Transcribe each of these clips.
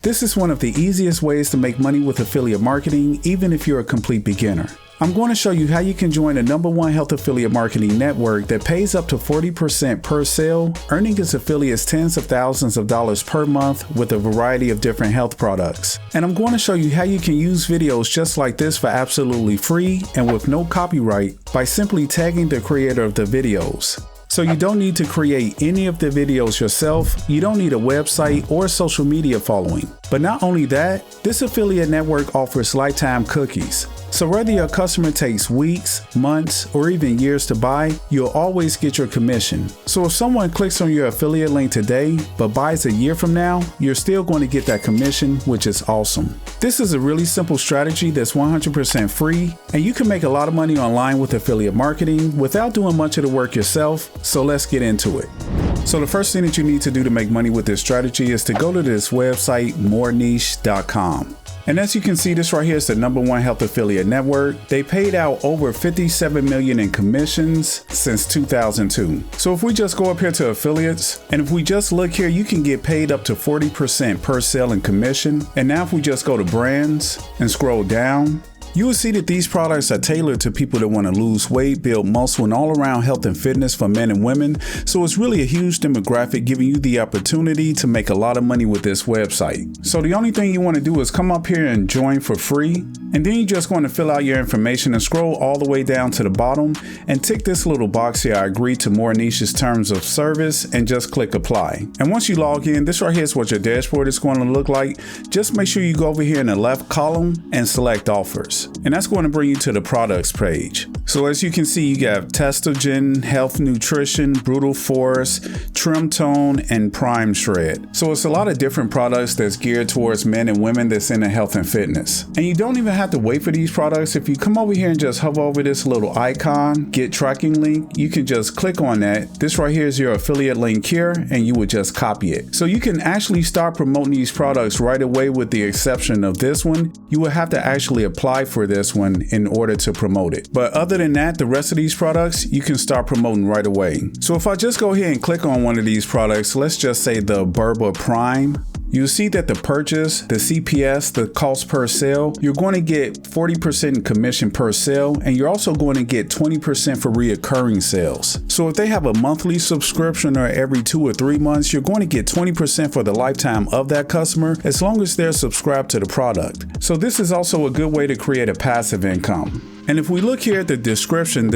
This is one of the easiest ways to make money with affiliate marketing, even if you're a complete beginner. I'm going to show you how you can join the #1 health affiliate marketing network that pays up to 40% per sale, earning its affiliates tens of thousands of dollars per month with a variety of different health products. And I'm going to show you how you can use videos just like this for absolutely free and with no copyright by simply tagging the creator of the videos. So you don't need to create any of the videos yourself, you don't need a website or social media following. But not only that, this affiliate network offers lifetime cookies. So whether your customer takes weeks, months, or even years to buy, you'll always get your commission. So if someone clicks on your affiliate link today, but buys a year from now, you're still going to get that commission, which is awesome. This is a really simple strategy that's 100% free, and you can make a lot of money online with affiliate marketing without doing much of the work yourself, so let's get into it. So the first thing that you need to do to make money with this strategy is to go to this website, moreniche.com. And as you can see, this right here is the #1 health affiliate network. They paid out over $57 million in commissions since 2002. So if we just go up here to affiliates, and if we just look here, you can get paid up to 40% per sale in commission. And now if we just go to brands and scroll down, you will see that these products are tailored to people that want to lose weight, build muscle, and all around health and fitness for men and women. So it's really a huge demographic giving you the opportunity to make a lot of money with this website. So the only thing you want to do is come up here and join for free. And then you're just going to fill out your information and scroll all the way down to the bottom and tick this little box here, I agree to More Niche's terms of service, and just click apply. And once you log in, this right here is what your dashboard is going to look like. Just make sure you go over here in the left column and select offers. And that's going to bring you to the products page. So as you can see, you got Testogen, Health Nutrition, Brutal Force, Trim Tone, and Prime Shred. So it's a lot of different products that's geared towards men and women that's into health and fitness. And you don't even have to wait for these products. If you come over here and just hover over this little icon, get tracking link, you can just click on that. This right here is your affiliate link here, and you would just copy it. So you can actually start promoting these products right away, with the exception of this one. You will have to actually apply for this one in order to promote it. But other than that, the rest of these products you can start promoting right away. So if I just go here and click on one of these products, let's just say the Berba Prime, you'll see that the purchase, the CPS, the cost per sale, you're going to get 40% commission per sale, and you're also going to get 20% for reoccurring sales. So if they have a monthly subscription or every 2 or 3 months, you're going to get 20% for the lifetime of that customer, as long as they're subscribed to the product. So this is also a good way to create a passive income. And if we look here at the description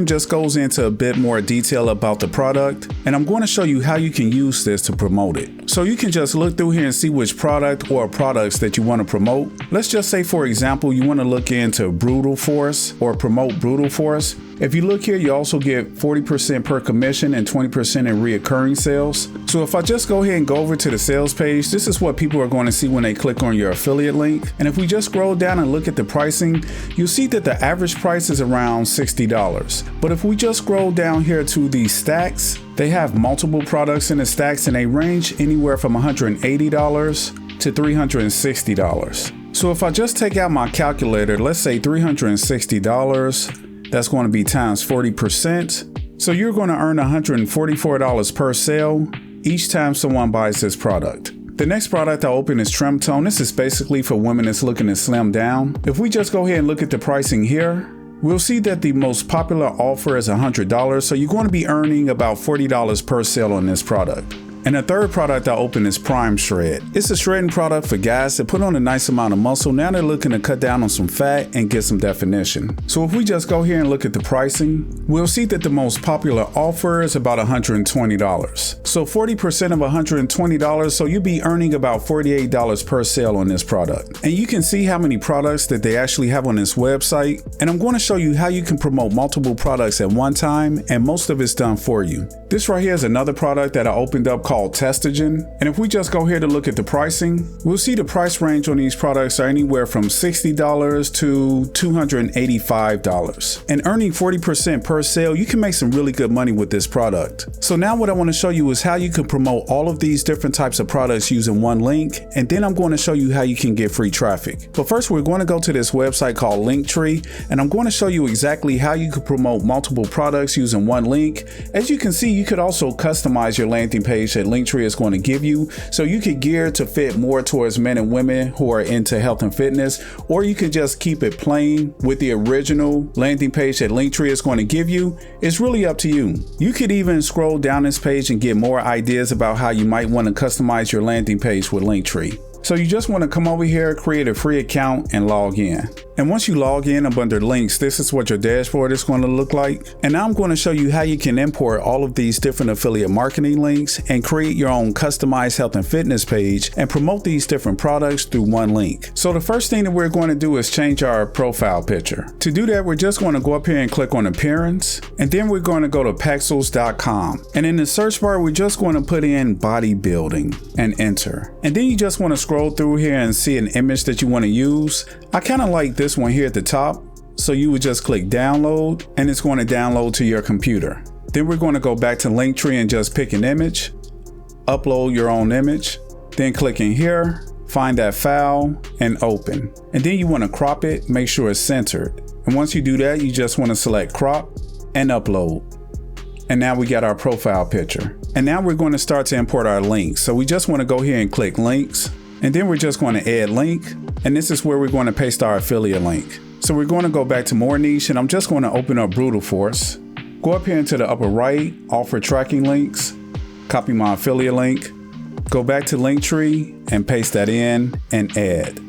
just goes into a bit more detail about the product, and I'm going to show you how you can use this to promote it. So you can just look through here and see which product or products that you want to promote. Let's just say, for example, you want to look into Brutal Force or promote Brutal Force. If you look here, you also get 40% per commission and 20% in reoccurring sales. So if I just go ahead and go over to the sales page, this is what people are going to see when they click on your affiliate link. And if we just scroll down and look at the pricing, you'll see that the average price is around $60. But if we just scroll down here to the stacks, they have multiple products in the stacks, and they range anywhere from $180 to $360. So if I just take out my calculator, let's say $360, that's going to be times 40%. So you're going to earn $144 per sale each time someone buys this product. The next product I open is Trim Tone. This is basically for women that's looking to slim down. If we just go ahead and look at the pricing here, we'll see that the most popular offer is $100. So you're going to be earning about $40 per sale on this product. And the third product I open is Prime Shred. It's a shredding product for guys that put on a nice amount of muscle. Now they're looking to cut down on some fat and get some definition. So if we just go here and look at the pricing, we'll see that the most popular offer is about $120. So 40% of $120, so you'll be earning about $48 per sale on this product. And you can see how many products that they actually have on this website. And I'm going to show you how you can promote multiple products at one time, and most of it's done for you. This right here is another product that I opened up called Testogen. And if we just go here to look at the pricing, we'll see the price range on these products are anywhere from $60 to $285. And earning 40% per sale, you can make some really good money with this product. So now what I want to show you is how you can promote all of these different types of products using one link, and then I'm going to show you how you can get free traffic. But first, we're going to go to this website called Linktree, and I'm going to show you exactly how you can promote multiple products using one link. As you can see, you could also customize your landing page that Linktree is going to give you. So you could gear to fit more towards men and women who are into health and fitness, or you could just keep it plain with the original landing page that Linktree is going to give you. It's really up to you. You could even scroll down this page and get more ideas about how you might want to customize your landing page with Linktree. So you just want to come over here, create a free account and log in. And once you log in up under links, this is what your dashboard is going to look like. And now I'm going to show you how you can import all of these different affiliate marketing links and create your own customized health and fitness page and promote these different products through one link. So the first thing that we're going to do is change our profile picture. To do that, we're just going to go up here and click on appearance, and then we're going to go to Paxos.com. And in the search bar, we're just going to put in bodybuilding and enter. And then you just want to scroll through here and see an image that you want to use. I kind of like this one here at the top. So you would just click download and it's going to download to your computer. Then we're going to go back to Linktree and just pick an image, upload your own image, then click in here, find that file and open. And then you want to crop it, make sure it's centered. And once you do that, you just want to select crop and upload. And now we got our profile picture. And now we're going to start to import our links. So we just want to go here and click links. And then we're just going to add link. And this is where we're going to paste our affiliate link. So we're going to go back to more niche and I'm just going to open up Brutal Force. Go up here into the upper right, offer tracking links, copy my affiliate link, go back to Linktree and paste that in and add.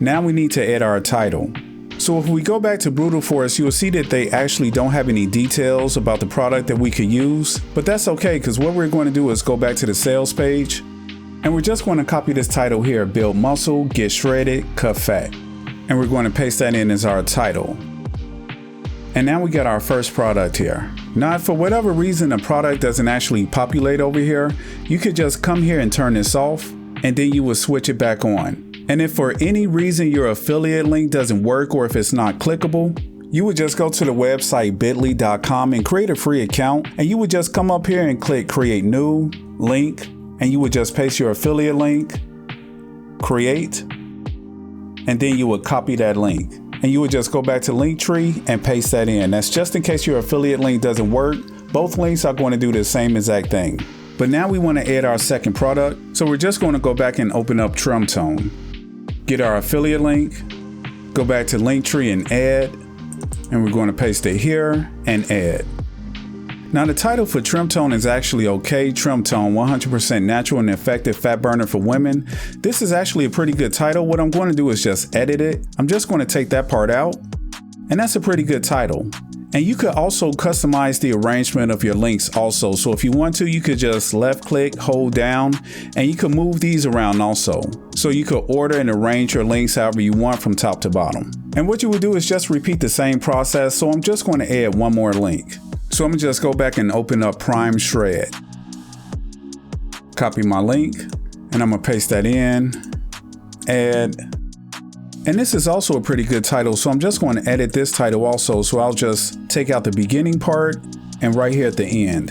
Now we need to add our title. So if we go back to Brutal Force, you'll see that they actually don't have any details about the product that we could use, but that's okay because what we're going to do is go back to the sales page and we're just going to copy this title here, build muscle, get shredded, cut fat. And we're going to paste that in as our title. And now we got our first product here. Now, if for whatever reason the product doesn't actually populate over here, you could just come here and turn this off and then you will switch it back on. And if for any reason your affiliate link doesn't work or if it's not clickable, you would just go to the website bit.ly.com and create a free account. And you would just come up here and click create new link. And you would just paste your affiliate link, create, and then you would copy that link. And you would just go back to Linktree and paste that in. That's just in case your affiliate link doesn't work. Both links are going to do the same exact thing. But now we want to add our second product. So we're just going to go back and open up Trim Tone. Get our affiliate link, go back to Linktree and add, and we're going to paste it here and add. Now the title for Trim Tone is actually okay. Trim Tone, 100% natural and effective fat burner for women. This is actually a pretty good title. What I'm going to do is just edit it. I'm just going to take that part out, and that's a pretty good title. And you could also customize the arrangement of your links also. So if you want to, you could just left click, hold down, and you could move these around also. So you could order and arrange your links however you want from top to bottom. And what you would do is just repeat the same process. So I'm just going to add one more link. So I'm gonna just go back and open up Prime Shred. Copy my link, and I'm gonna paste that in, add. And this is also a pretty good title, so I'm just going to edit this title also. So I'll just take out the beginning part and right here at the end.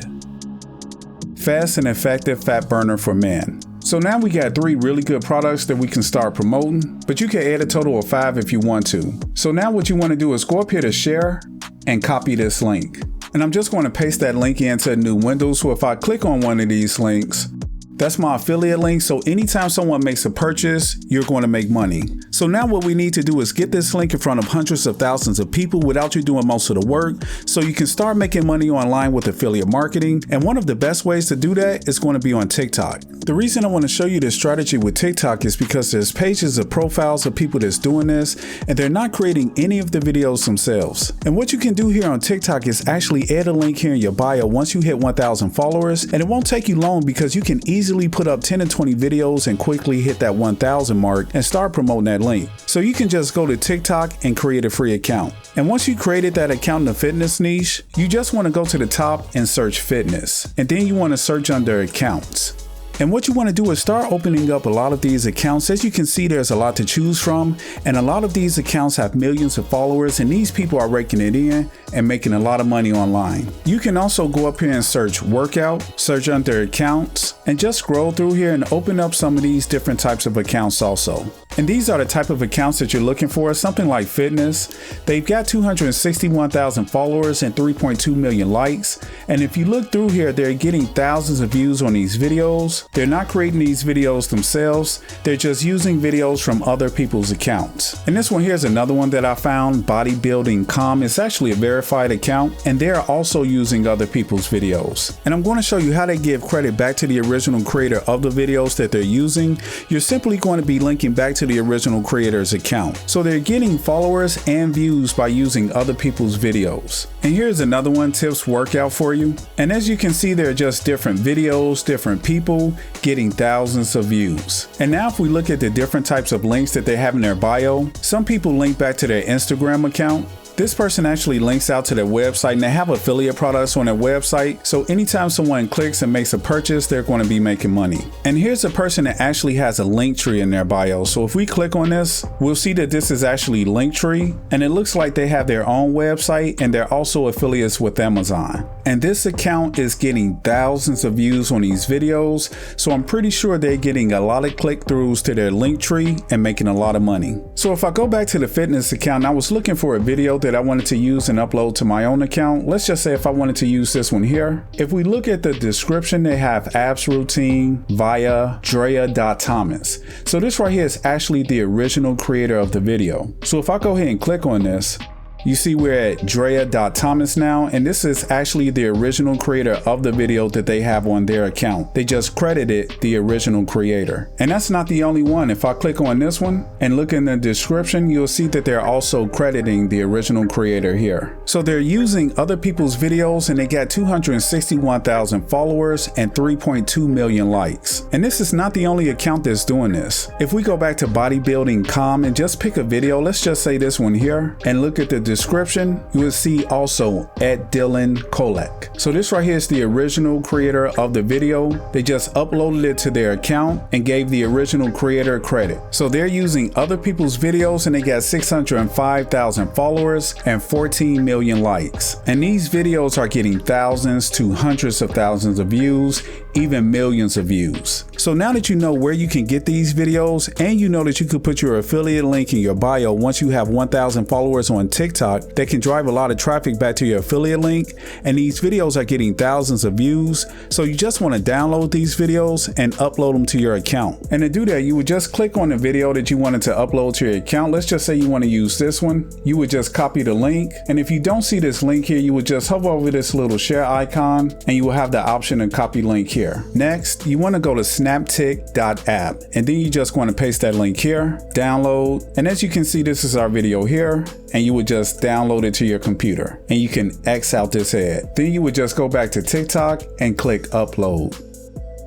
Fast and effective fat burner for men. So now we got 3 really good products that we can start promoting, but you can add a total of 5 if you want to. So now what you want to do is go up here to share and copy this link. And I'm just going to paste that link into a new window. So if I click on one of these links, that's my affiliate link. So anytime someone makes a purchase, you're going to make money. So now what we need to do is get this link in front of hundreds of thousands of people without you doing most of the work, so you can start making money online with affiliate marketing. And one of the best ways to do that is going to be on TikTok. The reason I want to show you this strategy with TikTok is because there's pages of profiles of people that's doing this, and they're not creating any of the videos themselves. And what you can do here on TikTok is actually add a link here in your bio once you hit 1,000 followers, and it won't take you long because you can easily put up 10 to 20 videos and quickly hit that 1,000 mark and start promoting that link. So you can just go to TikTok and create a free account. And once you created that account in the fitness niche, you just want to go to the top and search fitness. And then you want to search under accounts. And what you want to do is start opening up a lot of these accounts. As you can see, there's a lot to choose from, and a lot of these accounts have millions of followers, and these people are raking it in and making a lot of money online. You can also go up here and search workout, search under accounts, and just scroll through here and open up some of these different types of accounts also. And these are the type of accounts that you're looking for, something like fitness. They've got 261,000 followers and 3.2 million likes. And if you look through here, they're getting thousands of views on these videos. They're not creating these videos themselves. They're just using videos from other people's accounts. And this one here is another one that I found, bodybuilding.com. It's actually a verified account, and they're also using other people's videos. And I'm going to show you how they give credit back to the original creator of the videos that they're using. You're simply going to be linking back to the original creator's account. So they're getting followers and views by using other people's videos. And here's another one, tips workout for you. And as you can see, they're just different videos, different people getting thousands of views. And now if we look at the different types of links that they have in their bio, some people link back to their Instagram account. This person actually links out to their website, and they have affiliate products on their website. So anytime someone clicks and makes a purchase, they're going to be making money. And here's a person that actually has a link tree in their bio. So if we click on this, we'll see that this is actually Linktree, and it looks like they have their own website, and they're also affiliates with Amazon. And this account is getting thousands of views on these videos. So I'm pretty sure they're getting a lot of click-throughs to their Linktree and making a lot of money. So if I go back to the fitness account, I was looking for a video that I wanted to use and upload to my own account. Let's just say if I wanted to use this one here. If we look at the description, they have abs routine via Drea.Thomas. So this right here is actually the original creator of the video. So if I go ahead and click on this, you see we're at Drea.Thomas now, and this is actually the original creator of the video that they have on their account. They just credited the original creator. And that's not the only one. If I click on this one and look in the description, you'll see that they're also crediting the original creator here. So they're using other people's videos, and they got 261,000 followers and 3.2 million likes. And this is not the only account that's doing this. If we go back to bodybuilding.com and just pick a video, let's just say this one here, and look at the description, you will see also at Dylan Kolek. So this right here is the original creator of the video. They just uploaded it to their account and gave the original creator credit. So they're using other people's videos, and they got 605,000 followers and 14 million likes. And these videos are getting thousands to hundreds of thousands of views, even millions of views. So now that you know where you can get these videos, and you know that you could put your affiliate link in your bio once you have 1,000 followers on TikTok, that can drive a lot of traffic back to your affiliate link, and these videos are getting thousands of views. So you just want to download these videos and upload them to your account. And to do that, you would just click on the video that you wanted to upload to your account. Let's just say you want to use this one. You would just copy the link, and if you don't see this link here, you would just hover over this little share icon, and you will have the option to copy link here. Next, you want to go to snaptic.app, and then you just want to paste that link here, download, and as you can see, this is our video here, and you would just download it to your computer, and you can X out this ad. Then you would just go back to TikTok and click upload.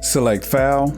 Select file,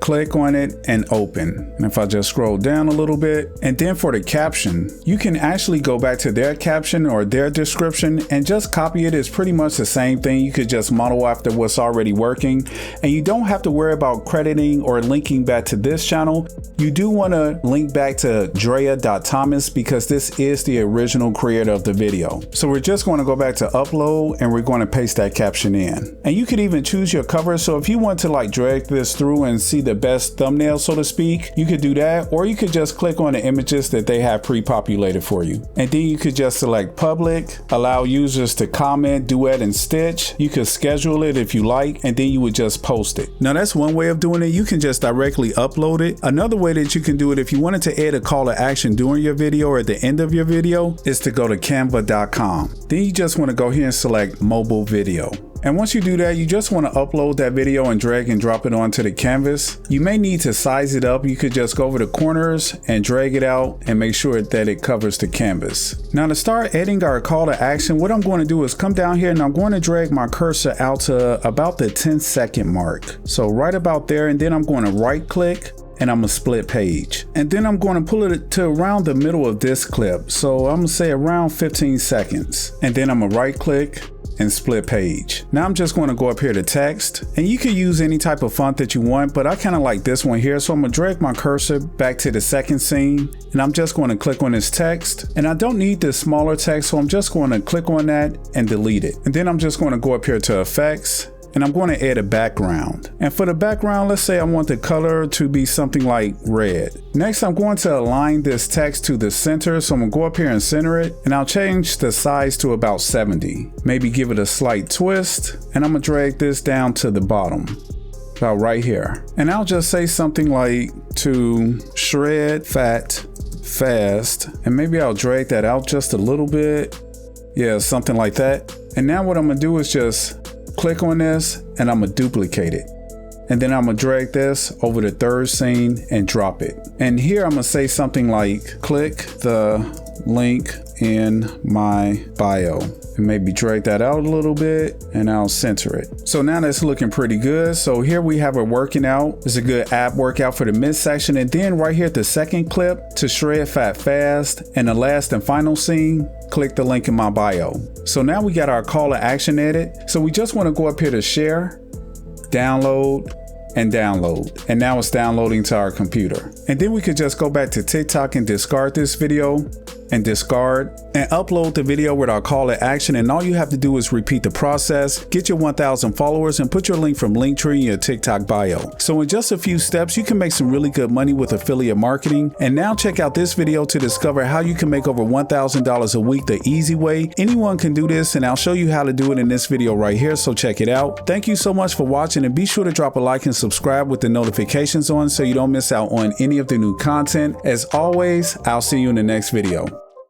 click on it and open. And if I just scroll down a little bit, and then for the caption, you can actually go back to their caption or their description and just copy it. It's pretty much the same thing. You could just model after what's already working, and you don't have to worry about crediting or linking back to this channel. You do want to link back to Drea.Thomas because this is the original creator of the video. So we're just going to go back to upload, and we're going to paste that caption in. And you could even choose your cover. So if you want to like drag this through and see the best thumbnail, so to speak, you could do that, or you could just click on the images that they have pre-populated for you. And then you could just select public, allow users to comment, duet, and stitch. You could schedule it if you like, and then you would just post it. Now that's one way of doing it. You can just directly upload it. Another way that you can do it, if you wanted to add a call to action during your video or at the end of your video, is to go to canva.com. Then you just want to go here and select mobile video. And once you do that, you just want to upload that video and drag and drop it onto the canvas. You may need to size it up. You could just go over the corners and drag it out and make sure that it covers the canvas. Now to start adding our call to action, what I'm going to do is come down here and I'm going to drag my cursor out to about the 10-second mark. So right about there, and then I'm going to right click and I'm gonna split page. And then I'm going to pull it to around the middle of this clip. So I'm gonna say around 15 seconds. And then I'm gonna right click and split page. Now I'm just going to go up here to text, and you can use any type of font that you want, but I kind of like this one here. So I'm gonna drag my cursor back to the second scene, and I'm just going to click on this text, and I don't need the smaller text. So I'm just going to click on that and delete it. And then I'm just going to go up here to effects and I'm going to add a background. And for the background, let's say I want the color to be something like red. Next, I'm going to align this text to the center. So I'm going to go up here and center it, and I'll change the size to about 70. Maybe give it a slight twist, and I'm going to drag this down to the bottom, about right here. And I'll just say something like to shred fat fast, and maybe I'll drag that out just a little bit. Yeah, something like that. And now what I'm gonna do is just click on this, and I'm gonna duplicate it. And then I'm gonna drag this over the third scene and drop it. And here I'm gonna say something like, click the link in my bio. And maybe drag that out a little bit, and I'll center it. So now that's looking pretty good. So here we have it working out. It's a good ab workout for the midsection. And then right here at the second clip, to shred fat fast, and the last and final scene, click the link in my bio. So now we got our call to action edit. So we just want to go up here to share, download, and download. And now it's downloading to our computer. And then we could just go back to TikTok and discard this video, and discard and upload the video with our call to action. And all you have to do is repeat the process, get your 1,000 followers, and put your link from Linktree in your TikTok bio. So in just a few steps, you can make some really good money with affiliate marketing. And now check out this video to discover how you can make over $1,000 a week the easy way. Anyone can do this, and I'll show you how to do it in this video right here. So check it out. Thank you so much for watching, and be sure to drop a like and subscribe with the notifications on so you don't miss out on any of the new content. As always, I'll see you in the next video.